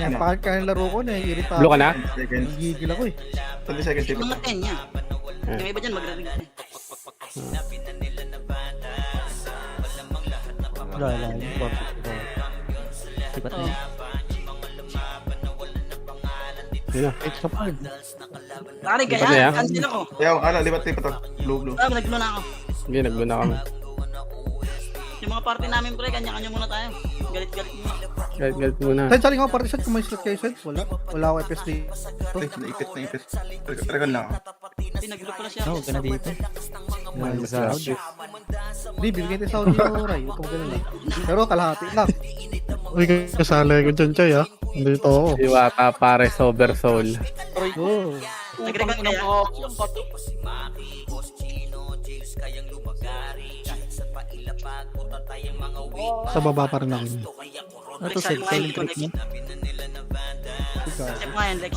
Kaya pakit ka ng laro ko na, irita. Blue ka na? Seconds. Gigil ako eh. 20 seconds. Yung mga 10 niya. Ah. Yung iba dyan magre-ring na. Wala, yung profit ko. Sipat na yun. Yun na. It's a part. Pare, Iba na kaya, yan? cancel ako. Ayaw, lipat to. Blue. Ah, naglo na ako. Sige, naglo na kami. Yung mga party namin, pre, kanya-kanya muna tayo. Galit-galit muna. Galit muna. Saan sali nga partisan kung may slot kayo side? Wala ako FSD. Ay, naipit. Talagang lang ako. Hindi, naglo pala siya. Oo, huwag ka na dito. Masarap. Hindi, bibigyan tayo sa audio, Ray. Huwag kang ganun lang. Pero kalahati lang. Uy, kasali ko dyan, Chay, ha? Nandito ako. Diwata pare sober soul. Oo. Nag-record kaya. Sa baba pa rin ako. Ano to, silent trip niya? Accept nga yan, Lex.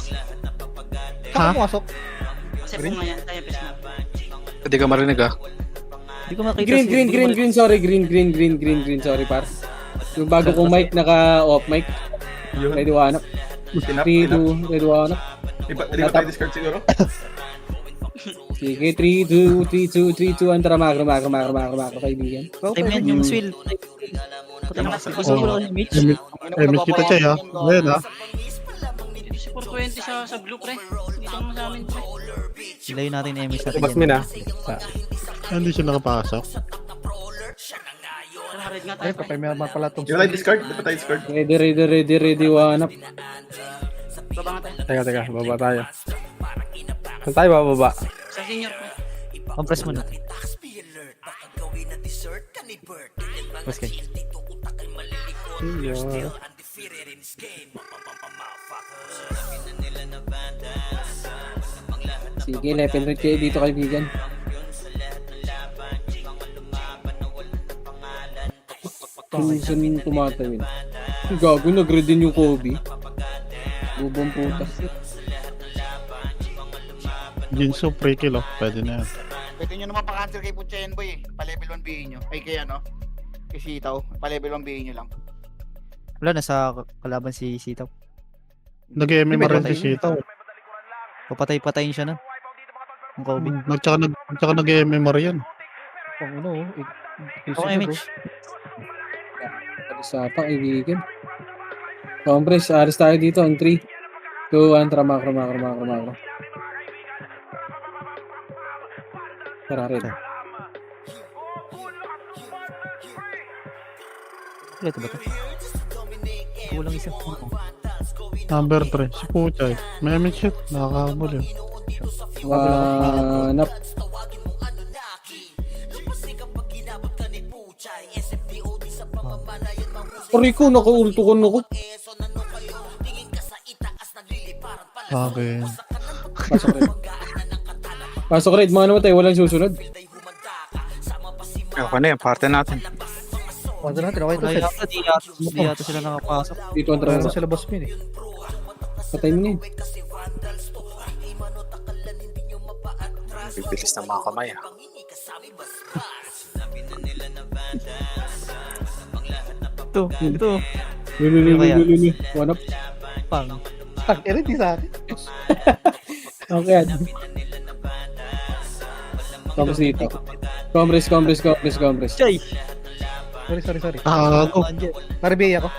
Saan ka pumasok? Accept mo nga yan, tayo pes mo. Hindi ka marinig ah. Hindi ko makita Green, si- green, hindi ko green, ma- green, sorry, green, sorry, par. Yung bago kong mic, naka-off mic. Yun. Ready, one up. 3, 2, ready, one up. Iba tayo discard siguro? Sige, 3, 2, 3, 2, antara, makro, kaibigan. Time yan, yung swill. Gusto ko lang yung mates. Miss kita, Chay, ha? Ayan, ha? Si 420 sa blue, pre. Dito mo sa amin, pre. Ilayo natin yung emis natin Bas yan. min ah. Hindi siya nakapasok. Tara, red nga tayo, Ay, pre. papay meron pala itong Di ba tayo discard? Ready, one up. Baba nga tayo. Teka, baba tayo. Saan tayo bababa? Sa senior, pre. Compress mo na. Bas kayo. Yun. Sige, left and right kayo dito, kaibigan. Susan tumatawin. Gago, nag-read din yung Kobe. Bubong puta. Jinso, free kill, oh. Pwede na yan. Pwede nyo naman pa-cancel kay Puchayan Boy eh. Pa-level 1 BA nyo. Ay kaya no? Kay Sitaw. Pa-level 1 BA nyo lang. Wala, nasa kalaban si Sitaw. Nag-MMR rin si Sitaw. Papatay-patayin siya na. Ang Kobe. Tsaka nag-MMR yan. Pang ano, Ako image. Sa pa, kaibigan. Compress, aris tayo dito. Ang 3, 2, 1, tara, makro. Tara, red. Wala ito ba ito? Kulang isa. Number 3, si Puchay. May MH shit, nakakahabol yun. One up. Rico, naka-ulto ko na ko. Okay. Pasok red, mga naman tayo, walang susunod. Okay na yan, parte natin. Wala natin, okay ito Wala set. yata, di yata sila nakapasok. Dito ang Pero trabaho. sila boss min eh. Patay mo na yun. Bibilis ng mga kamay ah. Ito. Lulu. One up. Pang. Di sa akin. Okay. Compress dito. Compress. Chay! Sorry. Ako. Naribiya ako.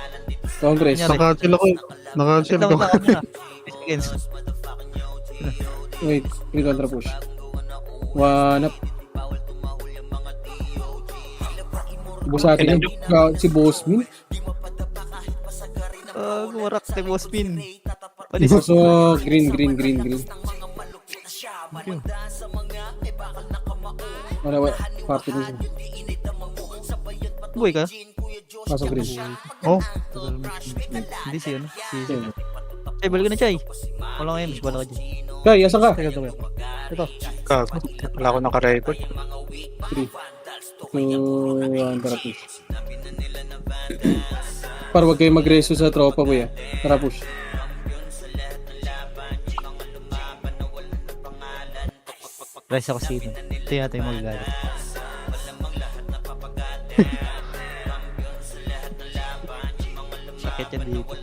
Compress. Nangyari. Nakachill ako. Nakachill Ito ko. ako muna. Against. Wait, contra push. One up. Busatin yun. Si Bossmin. Warak kay boss pin. So, green. Wala, party na siya. Buhay ka? Pasok green. Oh, Hindi si ano. Chay, balik ka na Chay. Wala kang image, bala ka dyan. Kay, asan ka? Teka, tawag ako. Ito. Gago. Wala ko naka-record. 3. 2, 1, tara push. Para wag kayo mag-reso sa tropa ko ya. Tara push. Rise ako sino. Ito yata yung magagalit. Sakit yan dito.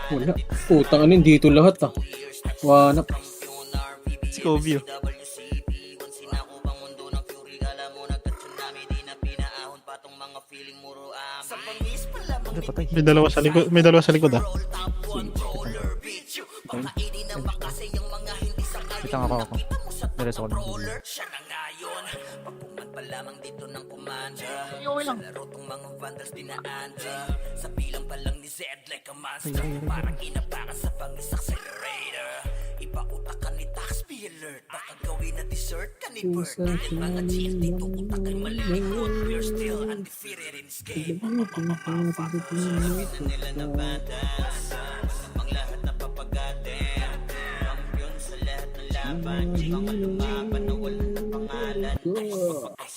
Wala. Putang ano, dito lahat ah. Wanap. Si Kobe, oh. Ano, patay. May dalawa sa likod. May dalawa sa likod ah. Kita nga ako. Diretso ko lang. Okay lang.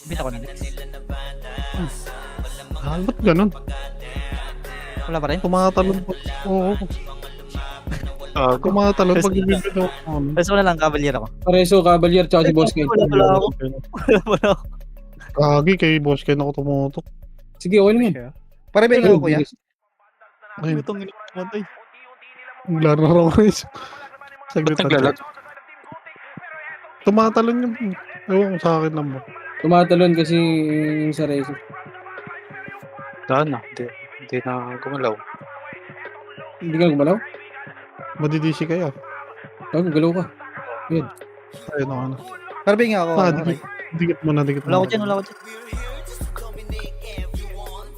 Bita ko na. Ba't ganun? Wala pa rin? Tumatalon po. Oo. Tumatalon pag ibibitaw ko. Reso na lang, Cavalier ako. Pareso, Cavalier, tsaka si Boss Ken. Wala ako. Wala ako. Kagi kay Boss Ken ako tumutok. Sige, okay lang yan. Pare-bell nga ako, kuya. Ayun, Itong ginagawa. laro na ako guys. Saglit Ba't naglalag? Tumatalon yung... Ewan ko sa akin lang ba. Tumatalon kasi yung sa Reso. Daan na. Hindi na gumalaw. Hindi ka gumalaw? Madidisi kaya. Gago, galaw ka. Ayun ako na. Pare-bell nga ako. Dikit mo na, dikit mo. Wala ko dyan, wala ko dyan.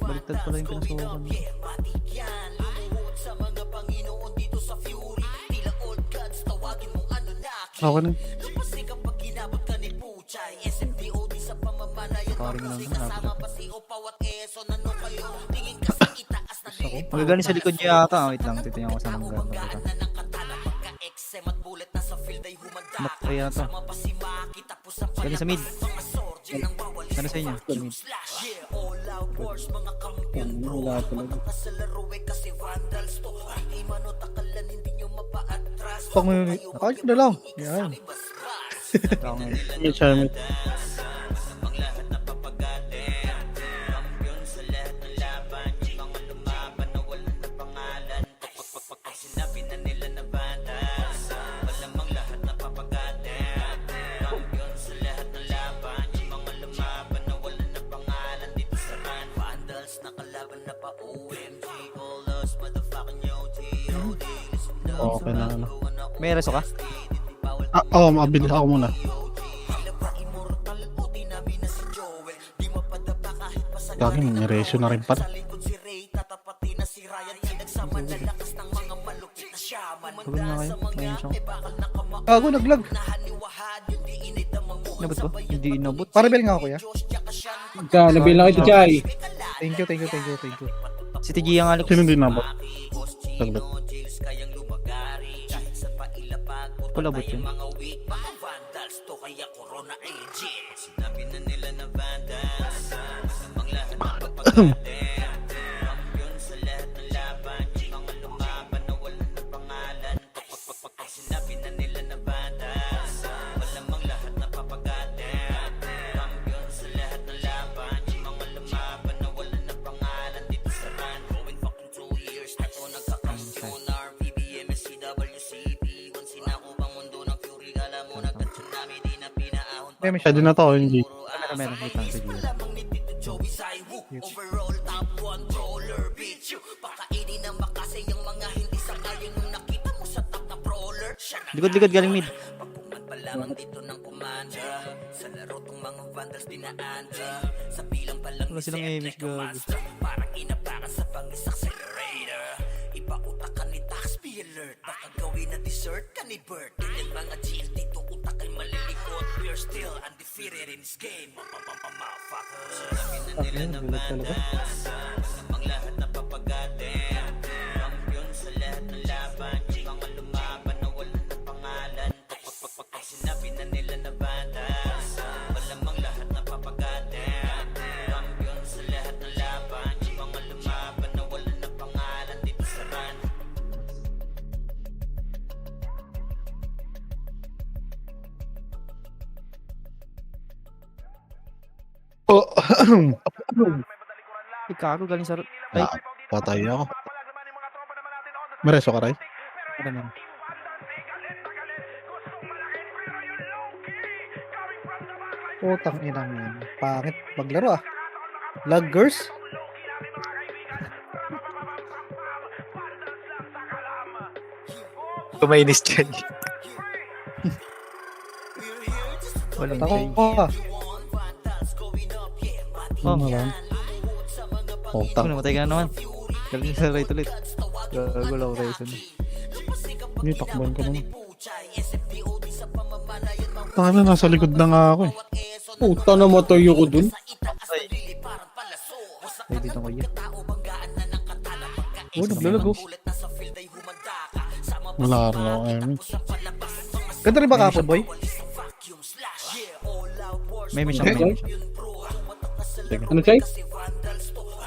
Baliktad pala yung pinasukan. Ako na. Karing lang naman. Magagaling sa likod niya yata. Wait lang, titignan ko sa mga Mat kaya to. Galing sa mid. Ano sa inyo? Sa mid. Wala talaga. Pag may... Ay, na lang. Yan. Wala ko ngayon. May charming. Okay na ano. May reso ka? Oo, mabilis ako muna. Lagi may ratio na rin pala. Tulog na kayo. Ngayon siya. Gago, naglag. Inabot ba? Hindi inabot. Pare-bell nga ako, kuya. Nabilang ito, Chay. Thank you. Si TG ang alik. Sino din nabot? Saglit. Wala bot yun. Pwede na to, hindi. Meron. Wait lang, TG. Likod galing mid. Wala silang image, gago. Gulat talaga. Oh, Ikago galing sa... Ay, patay ako. Mareso ka, Ray? Ano naman? Putang inang yan. Pangit maglaro ah. Laggers? Kumainis dyan. Walang Ako change. ah. Oh, Ano lang? ito namatay ka na naman. Galing sa right ulit. Gago lang reason. Hindi, takbuhan ka naman. Tanga, nasa likod na nga ako eh. Puta na matayo ko dun. Ay, dito ko yun. Oh, naglalago. Wala rin ako, Amy. Ganda rin ba kapon, boy? May mission, may mission. Ano, Chay?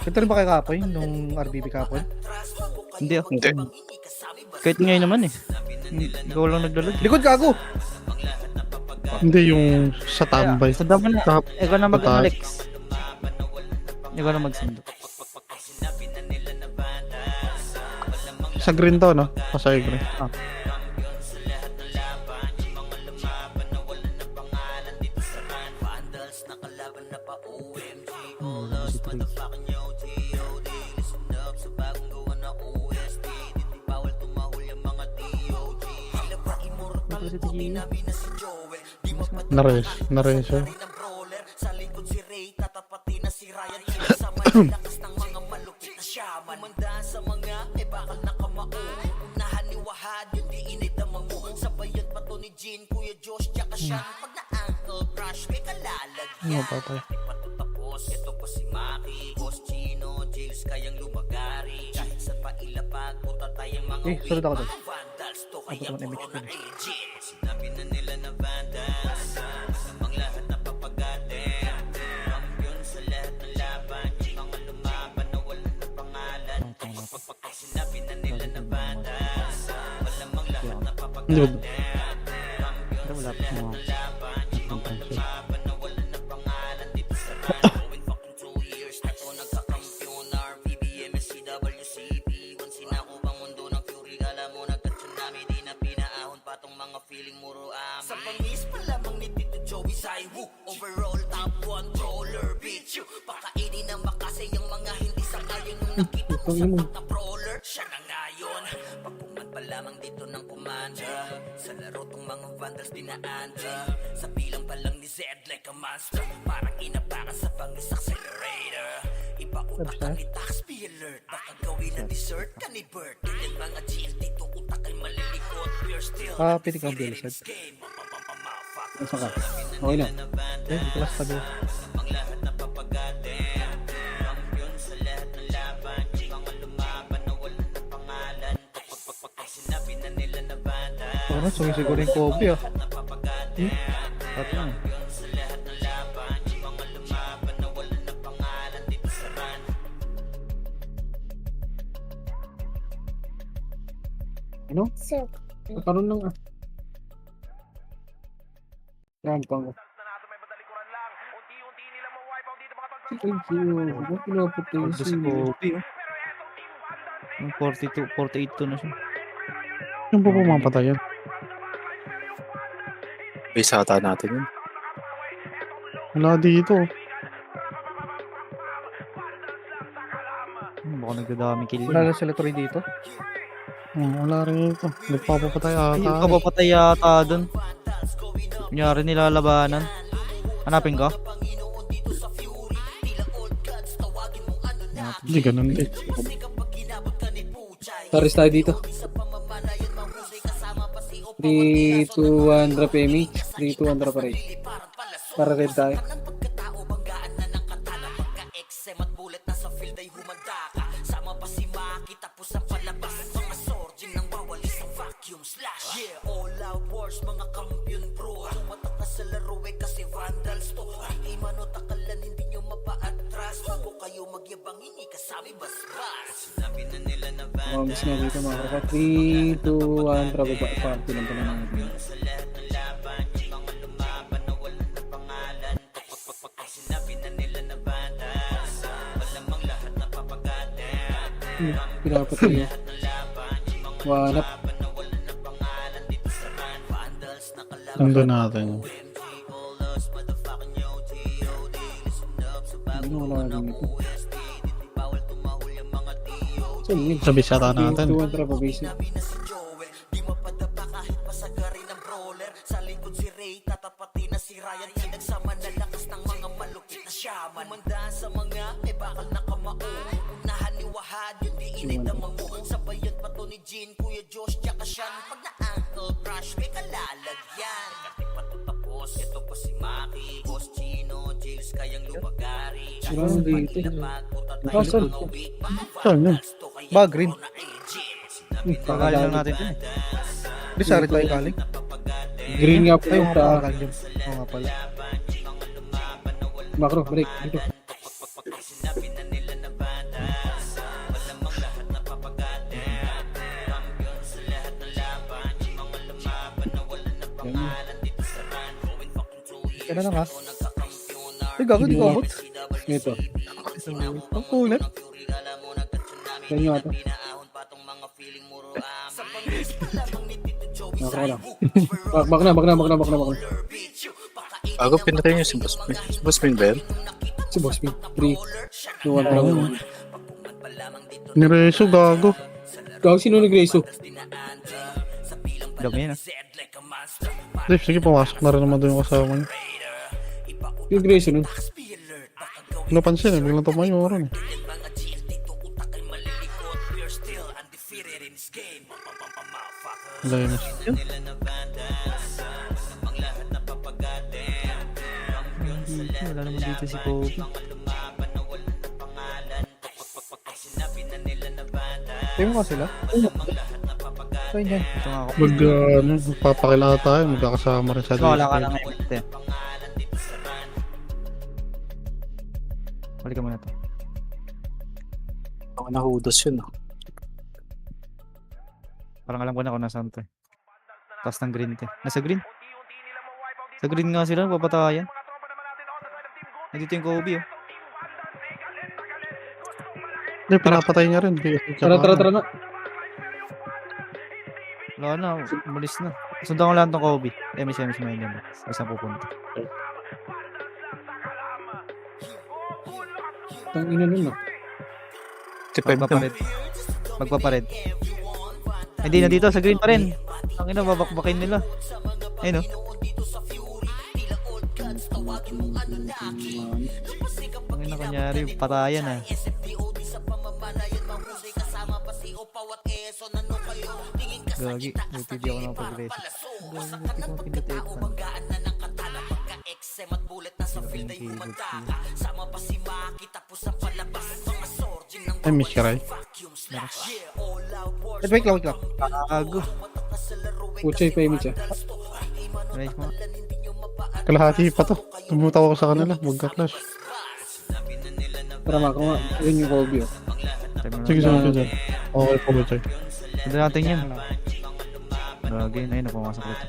Ganda rin ba kay Kapoy nung RBB Kapon? Hindi ako. Hindi. Kahit ngayon naman eh. Ikaw lang naglalag. Likod gago! Hindi yung sa tambay. Sa daman na. Tap. Ikaw na Pataas. mag-Alex. Ikaw na magsundo. Sa green to, no? Pasay green. Nareso. Ano pa tayo? Eh, sunod ako doon. Ako naman MX ko eh. Hindi ba? Pero wala pa. Ah, pinig ang bilisad. Nasa ka? Okay na. Eh, di ko lang sabi. Ano, sumisiguro yung Kobe ah. Pati na. Ano? Nagkaroon ng rampang. Thank you. Huwag pinapatay yung Ordos sino. Kobe oh. Yung 42, 48 to na siya. Yung po pumapatay yan. Base ata natin yun. Wala dito. Baka nagdadami kill yun. Wala lang sila 3 dito. Wala rin dito. Nagpapapatay Ay, yung ata. kapapatay yata dun. Kunyari nilalabanan. Hanapin ka? Hindi ganun din. Taris tayo dito. 3, 2, 1, drop MH. 3, 2, 1, drop red. Para red tayo. Miss nga dito mga kaka. 3, 2, 1, drop red. Party lang pa naman natin. Pinapatay yun. Wanap. Nandun natin. Ano wala dito? So, mid. Sa bisata natin. 2-1 trap basic. Marami dito. Kasal. Saan yun? Ba, green. Pagaling lang natin dun. Di sa rin tayo galing. Green nga po Ay, yung mga pakagal dyan. Oo nga pala. Macro, break. Dito. Kaya na nga. Ay, gago, di ko abot. Ito. Ang kulit. Yan yung ato. Macro lang. Bak na. Bago pinatay niyo si Bossman. Si Bossman ba yun? Si Boss Pin. 3, 2, 1 trap. Nireso, gago. Gago, sino nag-reso? Dami yan ah. Dave, sige, pumasok na rin naman doon yung kasama niya. Yung reso nun. Napansin eh, biglang tumayo rin eh. Wala yun. Wala naman dito si Kobe. Tayo mo ka sila? Tayo dyan. Ito nga ako. Magpapakilala tayo, magkakasama rin sa Ito wala ka lang ngayon. Ito. Balik ka muna to. Ako nahudos yun. Parang alam ko na kung nasaan to. Taas ng green to. Nasa green. Sa green nga sila, papatayan. Nandito yung Kobe oh. Hindi, pinapatay niya rin. Tara na. Wala na, umalis na. Sundan ko lang itong Kobe. MS mo yun yan. Saan pupunta? Tang ina nun, no? Tipid na. Magpapared. Hindi na dito, sa green pa rin. Ang ina, babakbakin nila. Ayun oh. Ang ina kanyari, patayan ah. Gagi, buti di ako nakapag-rest. Gagi, buti ko pinutepan. Ay, miss ka rin. Wait lang. Ago. Puchay pa image, ah. Right mo. Kalahati pa to. Tumutaw ako sa kanila, magka-clash. Tara, Macro nga. Yun yung Kobe, oh. Sige, sunod ko dyan. Okay po, Chay. Sundan natin yun. Gagi, ayun na pumasok dito.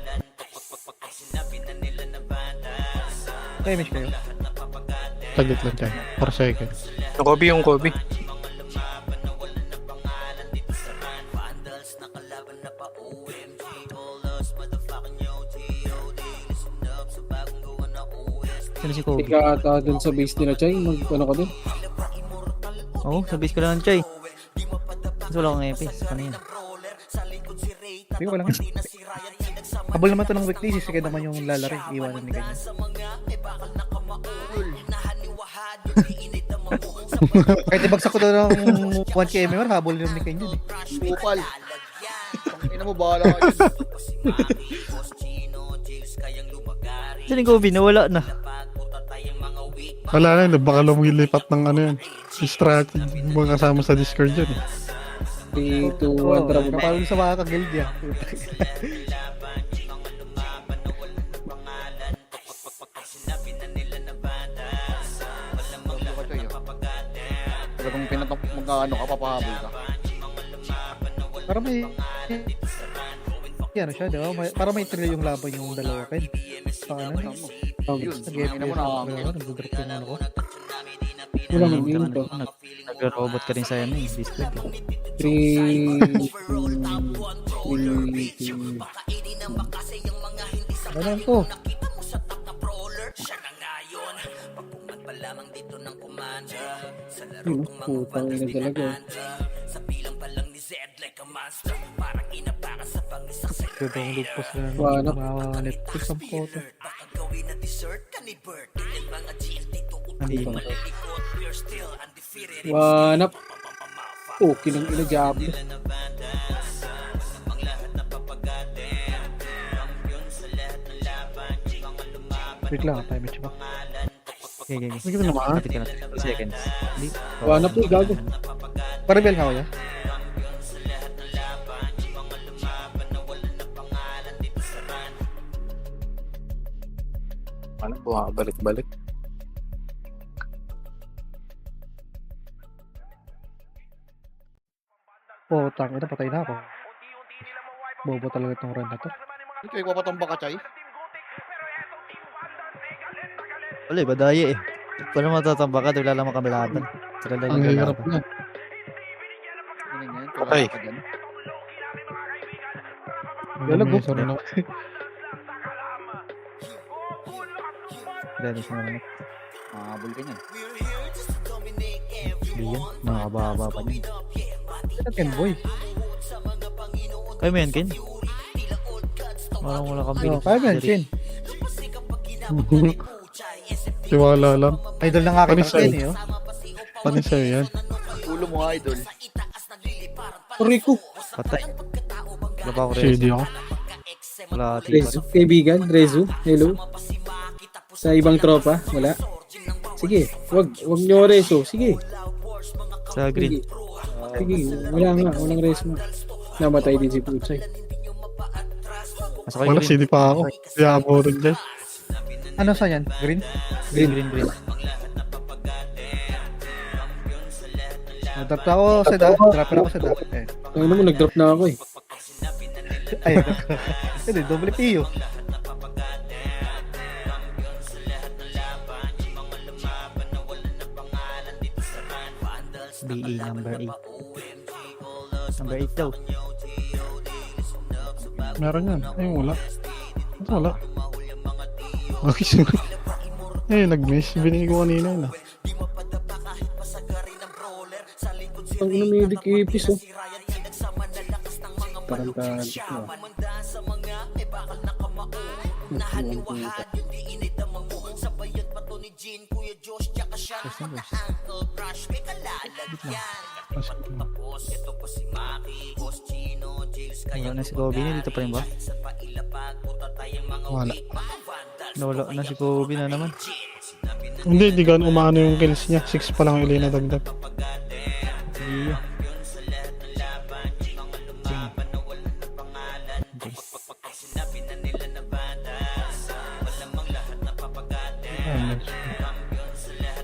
Tayo, miss kayo. Taglit lang, Chay. 4 seconds. Yung Kobe. Sino si Kobe? Ika ata dun sa base nila, Chay. Ano ka dun? Oo, sa base ko lang ng Chay. Mas wala akong EPS. Paano yun? Hindi ko lang. Habol naman ito ng weekly. Sisigay naman yung lalari. Iwanan ni kanya. Kahit ibagsak ko daw ng 1k MMR, habol naman ni kanya. Upal. Ang ina mo, bahala ka yun. Sino yung Kobe? Nawala na. Wala na yun, baka lumilipat ng ano yan. Si strategy, mga kasama sa Discord yun eh. 3, 2, 1 trap. Kapag sa mga ka-guild niya. Talagang pinatok magkano ka, papahabol ka. Para may... Ano siya, di ba? Para may thrill yung laban yung dalawa kayo. Paano? Yun, Nag-game ina mo na. nag-drop yung ano ko. Wala man yun to. Nag-robot ka rin sa ano eh. Discord eh. 3... Ano yan po? Yun, putang ina talaga. Download po sa Wala. mga Netflix ang photo. Nandito. Wanap. Oh, kinang ina Diablo. Wait lang, time check ba? Okay, okay, okay. Sige na naman. Kapit ka na. 2 seconds. Hindi. Wanap po, gago. Parebel nga kuya. Ano, bumabalik-balik. Oh, tangina, patay na ako. Bobo talaga itong run na to. Ito, ipapatomba ka, Chay. Wala, iba daya eh. Paano matatamba ka? Wala lang makabalaban. Sila lang Ang yung hirap lalaban. na. Ano yan? Okay. Tulala ka dyan. Lalag, oh. Sorry na. Dali siya naman. Mahabol ka niyan. Hindi yan. Nakababa pa niya. Ano yan, boy? Kaya mo yan, Ken? Parang wala kang Oh, bilis. kaya mo yan, Shin. Tiwala lang. Idol ng akin ang Panisay. Ken eh, oh. Paano sa'yo yan? Ulo mo, idol. Rico. Patay. Wala pa ako rin. Shady ako. Wala tipa. Rezu. Kaibigan. Rezu. Hello. Sa ibang tropa. Wala. Sige. Wag nyo reso. Sige. Sa green. Sige. Wala nga. Walang reso. Namatay din si Puchay. Nasa kayo Wala, green. CD pa ako. Hindi ako rin dyan. Ano sa yan? Green? Green. Drop na ako sa da. Drop na ako sa da. Eh. Ano mo, nag-drop na ako eh. Ay, hindi, double PU. BE number 8. Number 8 daw. Meron yan. Ay, wala. Ba't wala? Okay, sige. Eh, nag-miss. Binigay ko kanina yun ah. Ang ina may dikipis oh. Tarantado ko ah. Wala na si Kobe. Dito pa rin ba? Wala. Nawala na si Kobe na naman. Hindi, di gan umano yung kills niya. 6 pa lang yung na dagdag. Sige.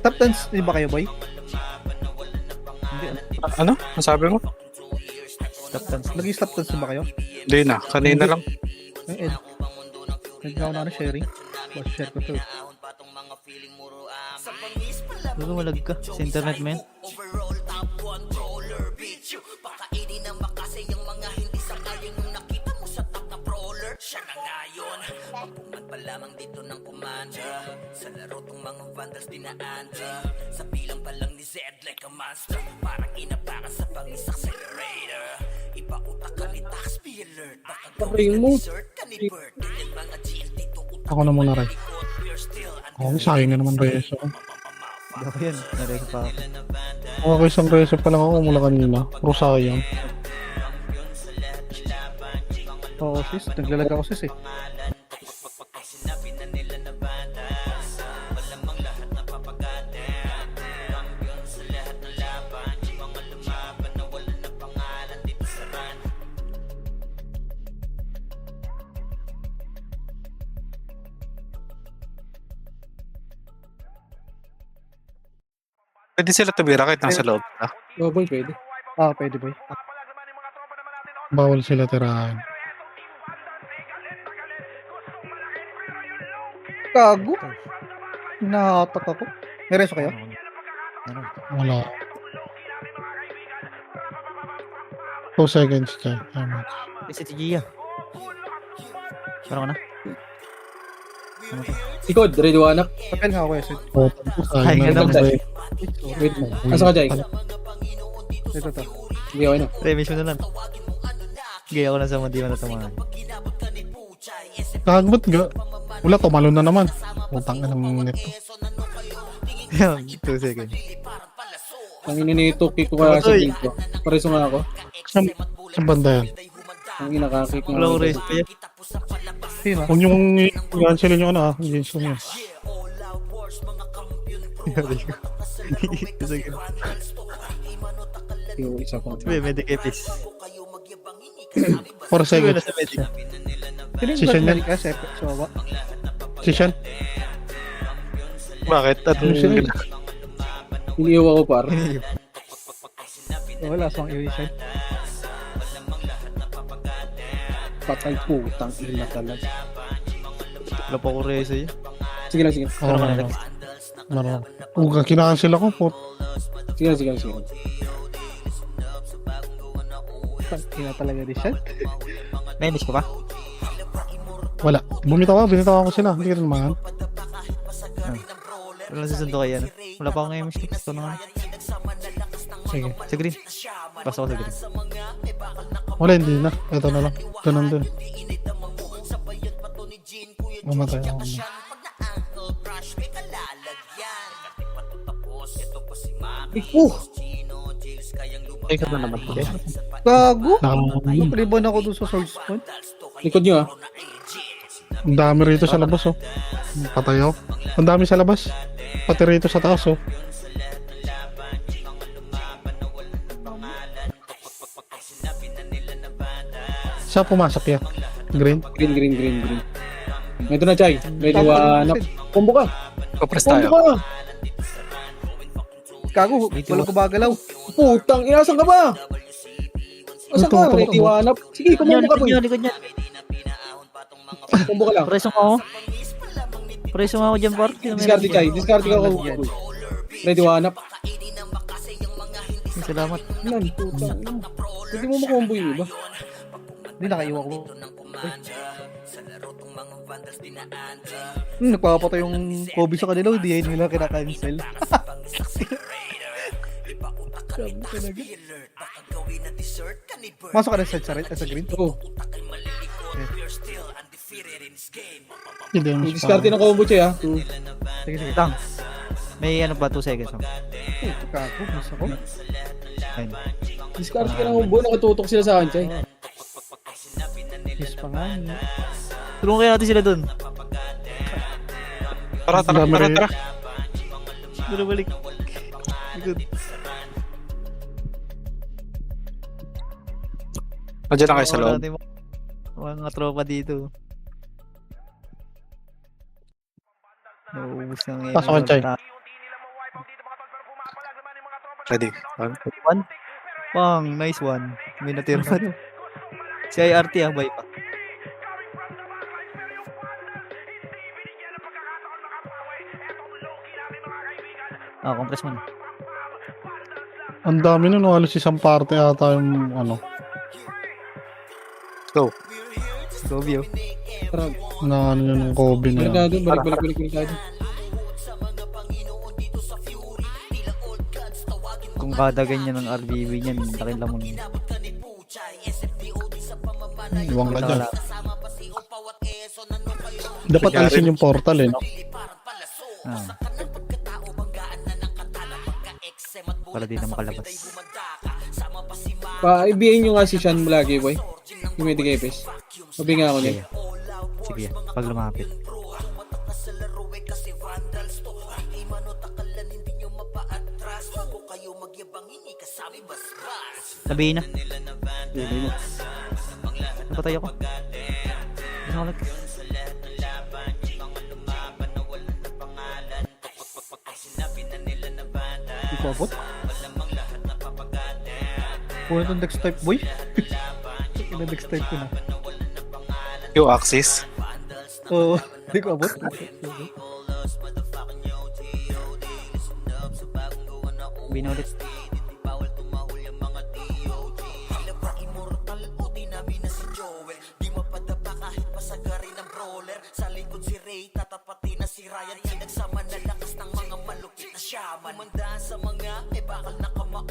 Top dance, di ba kayo, boy? Hindi. Ano? Ang sabi mo? Stop dance. Nag-stop dance ba kayo? Hindi na. Kanina lang. Ay, Ed. Nag-ako na shering. Watch share ko to. Dulo malag ka. Sa internet mo yan. Pakay mo. Ako na muna rin. Ako, sayang na naman reso. Hindi ako yan. Nareko pa ako. Ako isang reso pa lang ako mula kanina. Pero sayang. Oo, sis. Naglalag ako, sis eh. Pwede sila tumira kahit nasa loob na. Oh boy, pwede. Ah, pwede, boy. Bawal sila tirahan. Gago. Nahatak ako. May reso kayo? Ano? Wala. 2 seconds dyan. Tama. Si Gia. Parang ka na. Ano to? Ikod, ready one up. Papel nga ako eh. Sid. Ay, Sayang ganda na mo. Wait mo. Asa ka, Jai? Ito to. Sige, okay na. Remis mo na lang. Gaya ko lang sa hindi mo na tumahan. Kagbot ga. Wala, tumalo na naman. Utang ka ng nito. 2 seconds. Ang ininito, kick ko kaya sa Oy. dito. Pareso nga ako. Sa banda yan. Ang inakakik nga. Wala ko race pa yan. Sino? Huwag yung i-cancel yung ano ah. Jason yun. Yung isa ko. Sabi, medic epis. 4 seconds. Sa medic. Sino yung Si Shen yan? Ka? Soba? Si Shen. Bakit? At Ano sila yun? Iniiwa ko par. Wala, so ang i-Shen. Patay putang ina talaga. Wala pa ko race eh. Sige lang, sige. Oo, meron. Meron. Kung kinakancel ako po. Sige lang, sige lang, sige lang. Ina talaga di Shen. Menis ko pa? Wala. Bumitaw ako sila. Hindi ka rin mahan. Wala lang susundo kayo ano. Wala pa akong MS tips. Ito na nga. Sige. Sa green. Basta ko sa green. Wala, hindi na. Ito na lang. Ganun din. Mamatay ako. Ikaw na naman. Okay. Gago! Nakam- Paliban ako dun sa source point. Likod nyo ah. Ang dami rito sa labas oh. Patay ako. Ang dami sa labas. Pati rito sa taas oh. Sa pumasok yan. Green. Green, green, green, green. Ito na, Chay. Ready one up. Combo ka. Papress Combo tayo. ka. Gago, walang gumagalaw. Putang, inasan ka ba? Asan ka? Ito, Ready one up. Sige, Likod kumombo ka niya, boy. likod niya. Combo ka lang. Preso mo ako. Preso mo ako dyan, par. Discard Chay. Discard ka ako. Ready one up. Salamat. Nan, putang. Hindi mo makombo yung iba. Hindi nakaiwa ko. Nagpapatay yung Kobe sa kanila, hindi nila kinakancel. Sabi talaga. Masok ka na sa red, sa green? Oo. Hindi mo Discard ng combo, Chay ah. Sige, sige. Tang. May ano ba 2 seconds ako. Gago, mas ako. Ayun. Discard ka ng combo. Nakatutok sila sa akin, Chay. Yes pa nga. Tulungan kaya natin sila dun. Tara, tara, Dami tara, rin. tara. Dito balik. Good. Nandiyan na kayo sa loob. Mga tropa dito. Nauubos ng Pasok ka, Chay. Ready. One. Pang, nice one. May natira pa doon. Si IRT ang bay pa. Compress mo na. Ang dami nun, halos isang parte ata yung ano, Go, Vio. Tara. na ano yun, yung Kobe na Balik na yan. doon. Balik tayo. Kung kada ganyan ng RBB niyan, laking lamon niya. Iwang ka dyan. Dapat alisin yung portal eh, no? Para di na makalabas. Pa-IBA nyo nga si Sean lagi, boy. Yung Medic Epis. Sabi nga ako niya. Sige, pag lumapit. Sabihin na. Napatay ako. Ano ulit? Hindi ko abot. Puno itong dex type, boy. Ina dex type ko na. Yung axis. Oo, hindi ko abot. Binulit. Bawal tumahol yung mga DOG. Tila ba immortal o dinabi na si Joel? Di mapadapa kahit pasagari ng brawler. Sa likod si Ray, tatapati na si Ryan. Pinagsama na lakas ng mga malupit na shaman. Umandaan sa mga bakal na kamao.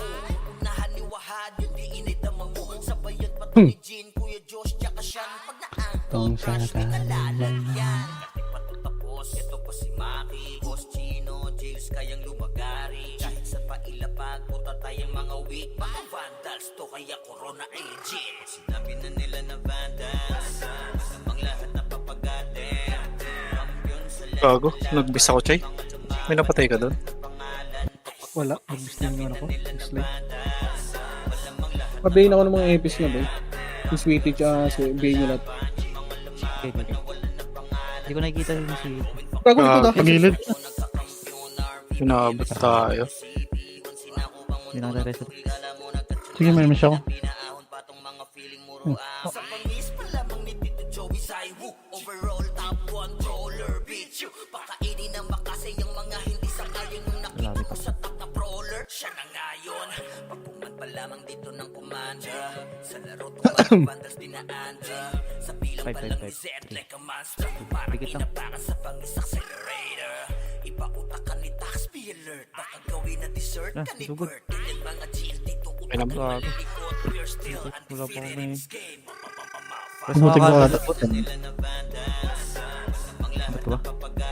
Unahan ni Wahad, yung di init ang mango. Sabayan pa to ni Jean, Kuya Josh, tsaka Sean. Pag naangkot, crush, di kalalagyan. Kahit patutapos, ito pa si Maki, Boss Chino, Jails, kayang lumagari. Kahit sa pailapag, puta tayong mga weak. Mga vandals to, kaya corona ay legit. Sinabi na nila na vandals, namang lahat na papagatin. Kampiyon sa Gago, nagbis ako, Chay. May napatay ka doon. Wala. Nag-miss din naman ako. Slide. Pabayin ako ng mga epics na, boy. Si Sweetie tsaka si Bayonet. Okay. Hindi ko nakikita yung si... Gago ko na. Pagilid. Inaabot tayo. Hindi na reset. Sige, may miss ako. Sa pangis pa lamang ni Tito Joey Saiwu. Overall top 1 brawler, bitch you. Pakainin ng makasay yung mga hindi sangayon. Nung nakita ko sa top na brawler, siya na ngayon. Pagpuman pa lamang dito ng commander. Sa laro tumalang vandals dinaanda. Sa bilang pa lang ni Zed like a monster. Parang inapakan sa pangis accelerator. Ipautak ni Tax, be alert. Baka gawin na dessert ka ni sugod. Bert. Ilan mga GL dito May utak nabago. na likod. We're still Wala pa undefeated kami. in this game. Mas Buti ko makakabot. ata. Ba't ba?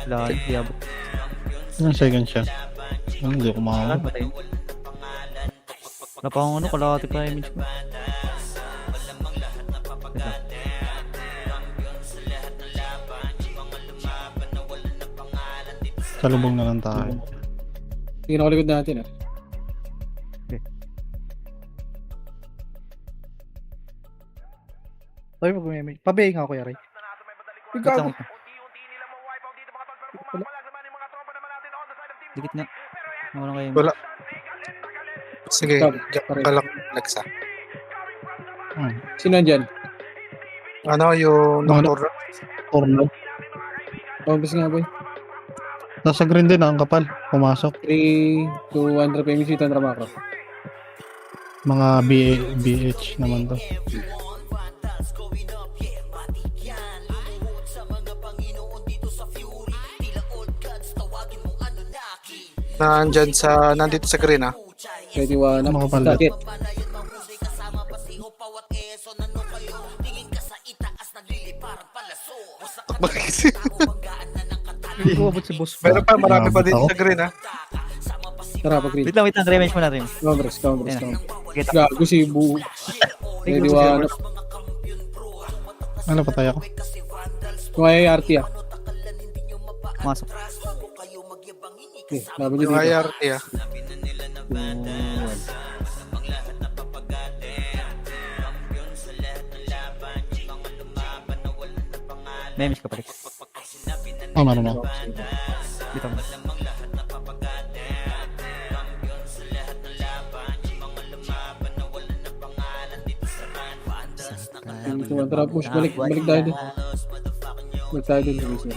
Lahat, di abot. Ilang second siya? Hindi ko Lahat, makakabot. patay. Wala pa akong ano, kalahati pa image ko. Wait lang. Salubong na lang tayo. Tingnan ko likod natin, ah. Tayo mag-meme. Pabaying ako, Yari. Wait lang. Dikit nga. Nawala kayo. Wala. Sige, Stop. galak Alexa. Sino nandyan? Ano yung Ano? doktor? Torno. Pambis nga, boy. Nasa green din, ang kapal. Pumasok. 3, 2, 1, drop image, 100 macro. Mga BH naman to. Nandito sa green, ha? 21, Mga pala. target. Bakit? Hindi ko abot si boss. Meron pa, marami pa Abot din ako. sa green, ha? Tara, pag-green. Wait lang. Revenge muna rin. Congress. Ayan. Kita. Gago si Bu. Tingnan ko 21. Ano, patay ako? Kung ay RT, ah. Masok. Okay, laban nyo Yung dito. IRT, ha? Memes ka pala. Oh, meron ako. Dito mo. Dito, tara, push. Balik tayo dun. Balik tayo dun. Sige.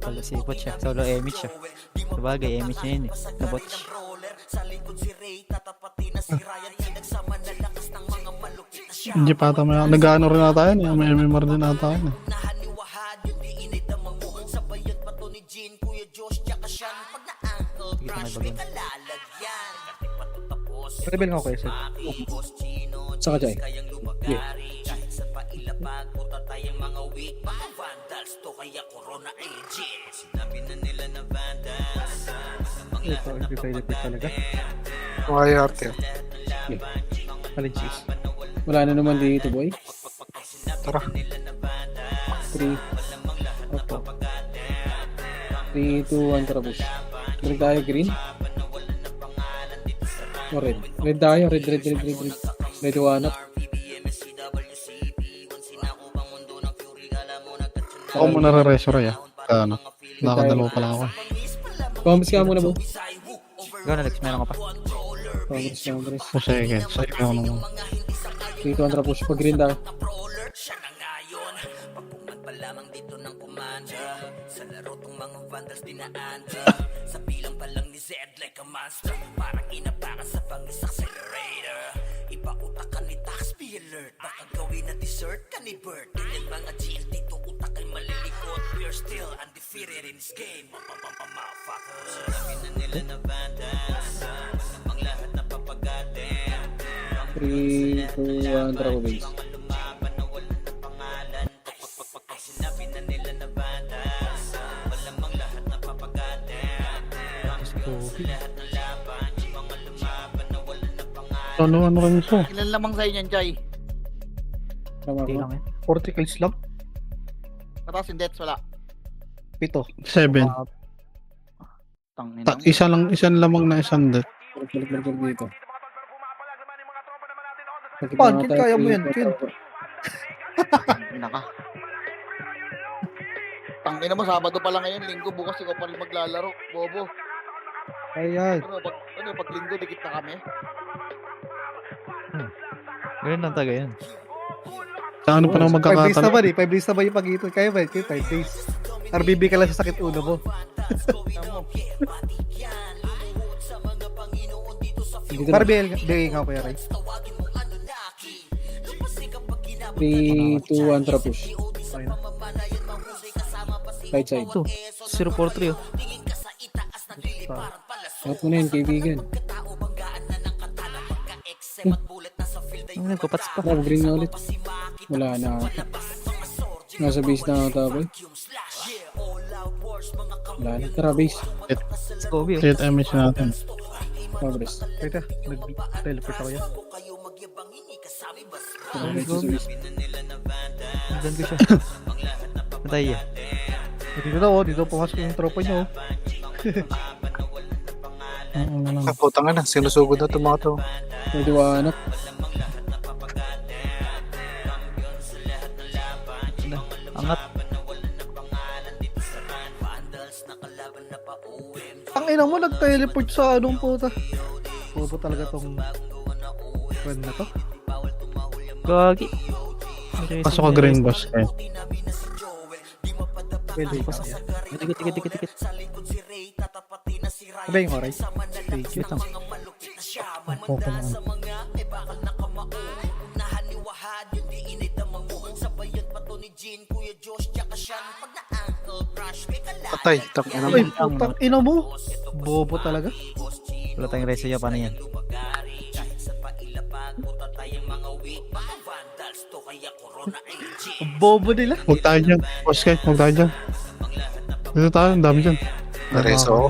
Pala si Bot siya. Solo image siya. Sabagay, image niya yun eh. Na Botch. Hindi pa ata may... Nag-ano rin ata yun. May MMR din ata yun. Dikit na may bagan. Rebel nga ako, Yari. Saka, Chay. Yeah. Ito, replay talaga. Yung IRT, ha? Allergies. Wala na naman dito, boy. Tara. 3. Opo. 3, 2, 1, tara, push. Balik tayo, green. O, red. Red tayo, red. Red, 1 up. Ako muna re-resurrey, ah. Ano? Nakadalawa pa lang ako. Congress ka muna, bo. Ikaw na, Lex. Meron ka pa. Congress. O sige, sige ako naman. 3, 2, 1, tara, push. Pag green tayo. vandals dinaanda. Sa bilang pa lang ni Zed like a monster, parang inapakan sa pangis accelerator. Ipautakan ni Tax, be alert, baka gawin na dessert ka ni Bert. Ganyan mga GL dito, utak ay malilikot. We're still undefeated in this game, motherfuckers. Sinabi na nila na vandals, namang lahat na papagatin. 3, 2, 1, Draco Base. Lumaban na wala na pangalan. Sinabi na nila na vandals, malamang lahat na papagatin. Lahat ng laban, yung mga lumaban na wala na pangalan. Ano rin siya? Ilan lamang sa inyan, Jai? Tama Hindi ko. lang yan. 40 kills lang. Tapos yung deaths wala. 7. 7. Tangin Isang lamang na isang death. Balik dito. Pan, Kin, kaya mo yan, Kin. Naka. Tangina mo, Sabado pa lang ngayon, Linggo, bukas ikaw pa rin maglalaro. Bobo. Ayan. Pag Linggo, dikit na kami. Ganun lang taga yan. Sa ano pa naman 5 days magkakatalo? naman eh. 5 days naman yung pag-iitod. Kaya ba? 5 days. RBB ka lang sa sakit ulo mo. Dito Para na. bigay nga ko yan, Ray. 3, 2, 1, Tara push. Ayun. Right side. Ito, 043 oh. Shot mo na yun, kaibigan. Ano nagpapats pa? Bravo, green na ulit. Wala na. Nasa base na ata ba? Wala na. Tara, base. Scobie oh. 3 damage natin. Progress. Wait ah. Nag-teleport ako yan. Tara, right sa base. Nandun ko siya. Natay yan. Dito na oh. Dito pumasok yung tropa nyo. Ah, putang ina, sinusugod na itong mga to. Pwede wanap. Angat. Ang ina mo, nag-teleport sa anong puta. Bobo talaga tong friend na to. Gagi. Pasok ka green boss kayo. Pwede pa. Tikit. Sabay yung oray. Thank you. Patay, tangin na mo. Ay, putang ina mo. Bobo talaga. Wala tayong reso ya, paano yan? Bobo nila. Huwag tayo dyan. Boss kayo, huwag tayo dyan. Dito tayo, ang dami dyan. Nareso ako.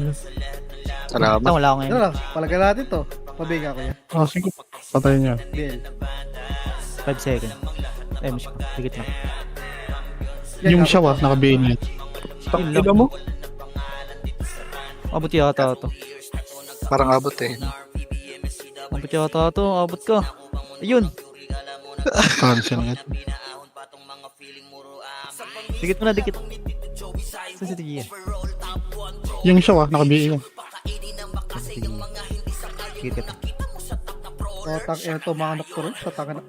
Salamat. Wala ako ngayon. Ano lang, palagan natin to. Pabiga ko yan. Ah, sige. Patayin niya. BL. 5 seconds. Ay, miss ko. Tikit lang. Yan, Yung ako. siya nakabihin niya. Tangin mo. Abot yata ito. Parang abot eh. Abot yata ito. Abot ka. Ayun. Cancel nga. Dikit mo na, dikit. Saan si Tiggy yan? Yung siya nakabihin niya. Dikit ka. Totang ina to mga anak ko rin. Sa tanga na.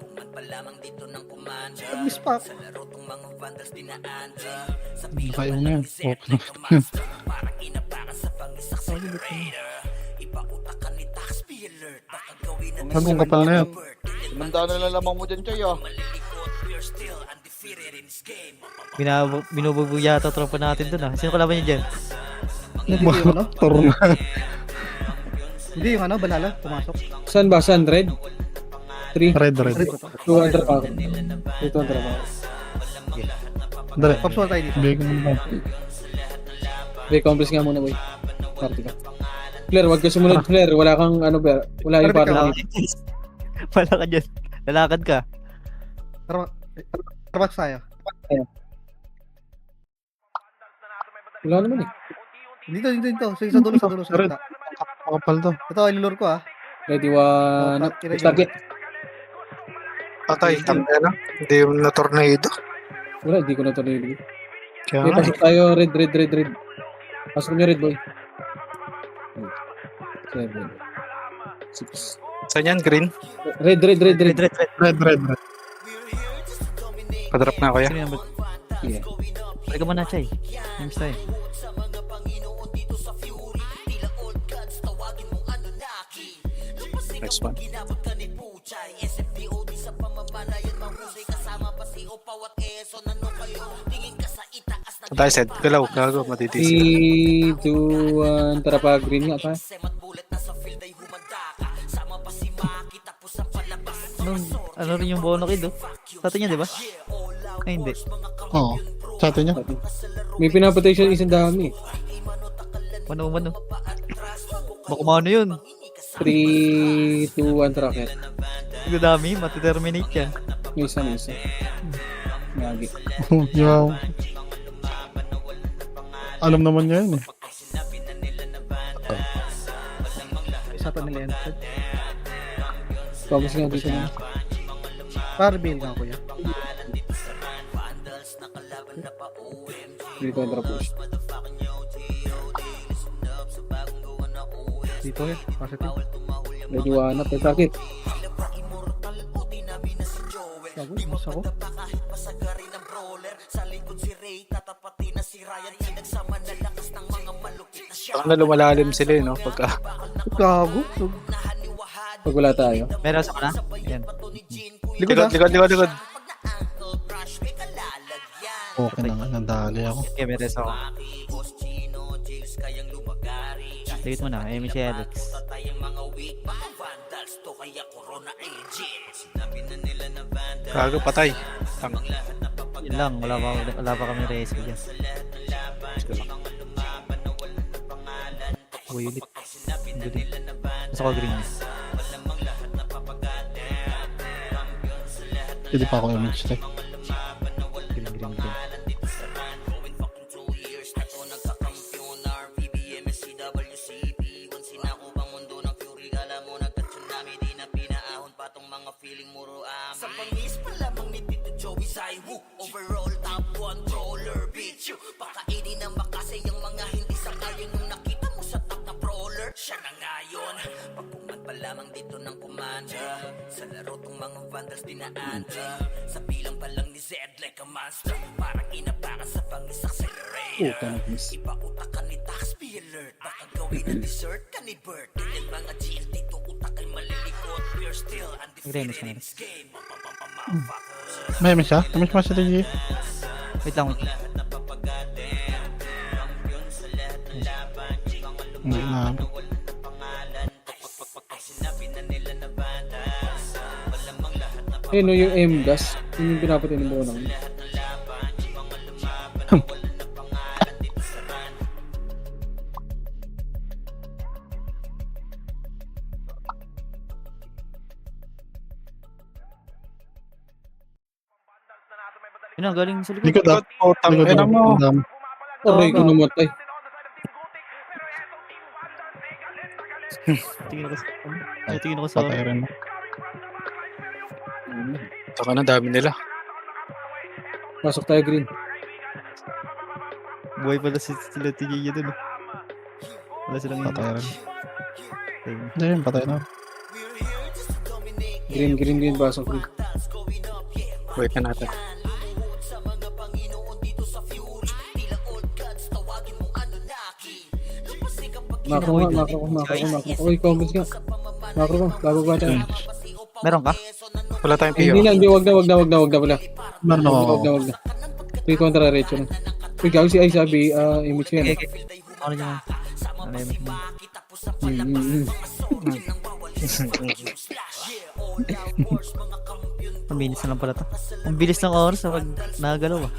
Miss pa. Nakayaw na yan. Okay. Bagong kapal na yan. Manda na lang lamang mo dyan, Jai, ah. Binububu yata tropa natin dun ah. Sino kalaban niya dyan? Hindi yung ano? Toro na. Hindi yung ano, banala. Pumasok. Saan ba? Saan? Red? 3, Red. 2, 1, Tara pa ako. 3, 2, 1, Tara pa ako. Dali. Pops mo tayo dito. Bigyan mo na. Recompress nga muna, boy. Party ka. Flair, wag ka sumunod, Flair. Wala kang ano ba? Wala yung Party ka. party. Wala ka dyan. Lalakad ka. Tarpas tayo. Wala naman eh. Dito. Sa dulo. Sa Red. gitna. Makapal to. Ito, ilulur ko ah. Ready, 1, target. Patay, tangin na. Hindi yung na-tornado. Wala, hindi ko na ito nilagay. Kaya Okay, nga. pasok tayo, red. Pasok niyo, red, boy. 7, 6. Saan yan, green? Red. Red. Red. Padrop na ako yan. Sino yan? Sige. Balik ka muna, Chay. Namis tayo. Nice one. ginabot ka ni Puchay SFDOD sa pamamalayan mahusay kasama pa si Opaw at Quezon ano kayo tingin ka sa itaas na Tayo set. Galaw. Gago. Matitisi. 3, 2, 1, tara pa, green nga pa. Semat bullet na sa field ay humanda ka sama pa si Maki tapos ang palabas Ano rin yung bono kid, oh. Sa atin yan, di ba? Ay, hindi. Oo. Sa atin niya. May pinapatay siya isang dami. Mano. Baka mano yun. 3, 2, 1, tara kaya. Ang dami, mati-terminate yan. May isa. Lagi. Yung... Alam naman niya yun eh. Usapan nila yan. Tapos nga dito na. Para-bail nga kuya. Dito ang tara push. Dito yan. Positive. Ready, 1 up. Sakit. Bago, mas ako. kahit pasagari ng brawler sa likod si Ray tatapatin na si Ryan pinagsama na lakas ng mga malupit na siya Saka na lumalalim sila no? Pagka... Gago. Pag wala tayo. Meron sa kana? Yan. Likod. Okay na nga. Nandali ako. Okay, meron ako. Ligit mo na, Amy si Alex. Gago. Patay. Yun lang, wala pa kami race dyan. Ulit. Ang galing. Nasa ko green. Hindi pa ako image check. Green. Sa pangis pa lamang ni Tito Joey Zaiwu overall top 1 brawler bitch you pakainin ng makasay ang mga hindi sangayon nung nakita mo sa top na brawler siya na ngayon pagpuman pa lamang dito ng commander sa laro tong mga vandals dinaanda sa bilang pa lang ni Zed like a monster parang inapakan sa pangis accelerator ipautak ka ni Tax be alert baka gawin ng dessert ka ni Bert and mga GL dito utak ay malilikot we're still undefeated in this game May miss siya? Miss mo siya tayo. Wait lang. Hindi na. Ayun no, yung M-gas. Yun yung pinapatay ng buo naman. Yun ang galing sa likod. Likod ah. Putang Likod ina ah. mo. Ang dami. Aray ko namatay. Tingin ako sa... Patay rin. Saka na dami nila. Pasok tayo green. Buhay pala sila tigil dun. Wala silang Patay rin. Ayun. Hindi yun, patay na. Green. Pasok green. Wait na natin. Macro. Uy, comments ka. Macro ka. Bago ba tayo? Meron ka? Wala tayong Hindi PO. na, wag na pala. Meron ako. Wag na. Free kontra recho na. Uy, gago si ay sabi, image yan. Ano dyan? Ano yun? Ang bilis na lang pala to. Ang bilis ng oras pag nagagalaw ah.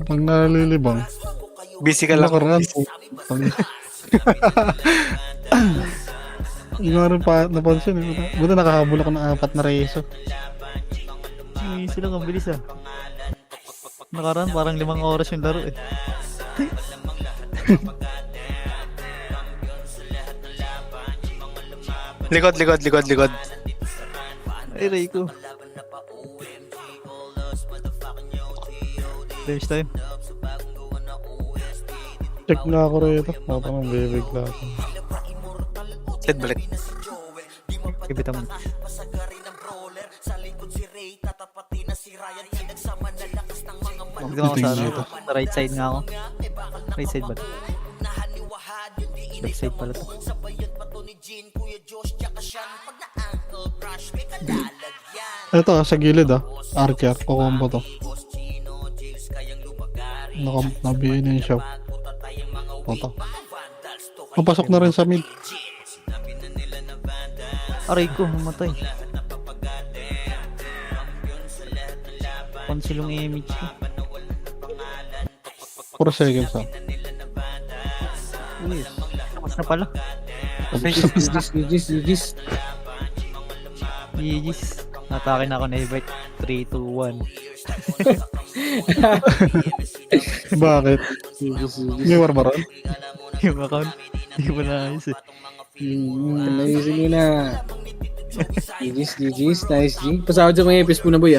Pag nalilibang. Busy ka lang. Nakaraan po. Hindi nga rin pa napansin. Buta nakahabol ako ng 4 na reso. Ay, sila ang bilis ah. Nakaraan parang 5 oras yung laro eh. Likod. Ay, Ray ko. Damage time. Check na ako rito. Parang bibigla ako. Set balik. Kibita mo. Huwag ako sa ano. Sa right side nga ako. Right side ba? Left side pala to. Ito, sa gilid Archer, kukombo to. Nabihin na yung shop. Ito. Papasok na rin sa mid. Aray ko, namatay. Pansilong image ko. 4 seconds Yes. Tapos na pala. Gis. GG's. Natake na ako na Evite. 3, 2, 1. Bakit? May war ba ron? Yung account. Hindi ko na ayos eh. Naisip mo na. GG's. Nice G. Pasahod sa mga EPS muna boy